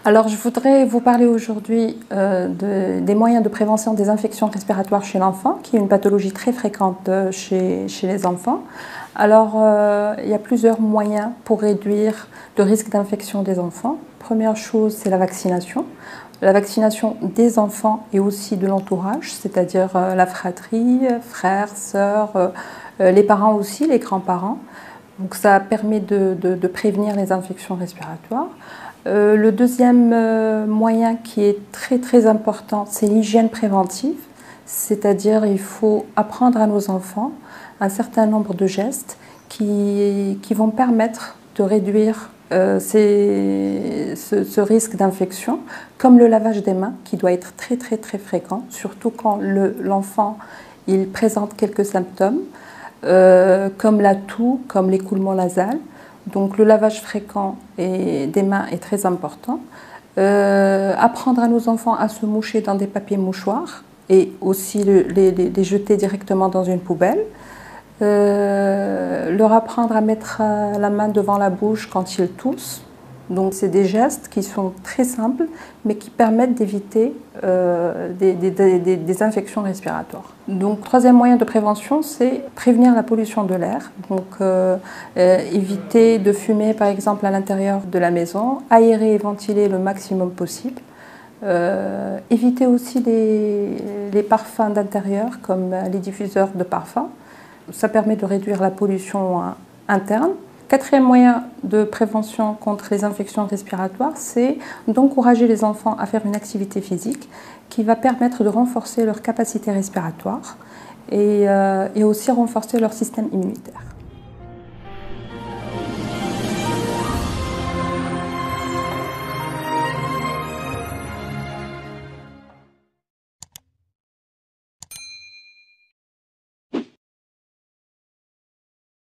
Alors, je voudrais vous parler aujourd'hui des moyens de prévention des infections respiratoires chez l'enfant, qui est une pathologie très fréquente chez les enfants. Alors, il y a plusieurs moyens pour réduire le risque d'infection des enfants. Première chose, c'est la vaccination. La vaccination des enfants et aussi de l'entourage, c'est-à-dire la fratrie, frères, sœurs, les parents aussi, les grands-parents. Donc ça permet de prévenir les infections respiratoires. Le deuxième moyen qui est très important, c'est l'hygiène préventive, c'est-à-dire il faut apprendre à nos enfants un certain nombre de gestes qui vont permettre de réduire ce risque d'infection, comme le lavage des mains qui doit être très fréquent, surtout quand l'enfant il présente quelques symptômes, comme la toux, comme l'écoulement nasal. Donc le lavage fréquent des mains est très important. Apprendre à nos enfants à se moucher dans des papiers mouchoirs et aussi les jeter directement dans une poubelle. Leur apprendre à mettre la main devant la bouche quand ils toussent. Donc c'est des gestes qui sont très simples mais qui permettent d'éviter des infections respiratoires. Donc troisième moyen de prévention, c'est prévenir la pollution de l'air. Donc éviter de fumer par exemple à l'intérieur de la maison, aérer et ventiler le maximum possible. Éviter aussi les parfums d'intérieur comme les diffuseurs de parfums. Ça permet de réduire la pollution interne. Quatrième moyen de prévention contre les infections respiratoires, c'est d'encourager les enfants à faire une activité physique qui va permettre de renforcer leur capacité respiratoire et aussi renforcer leur système immunitaire.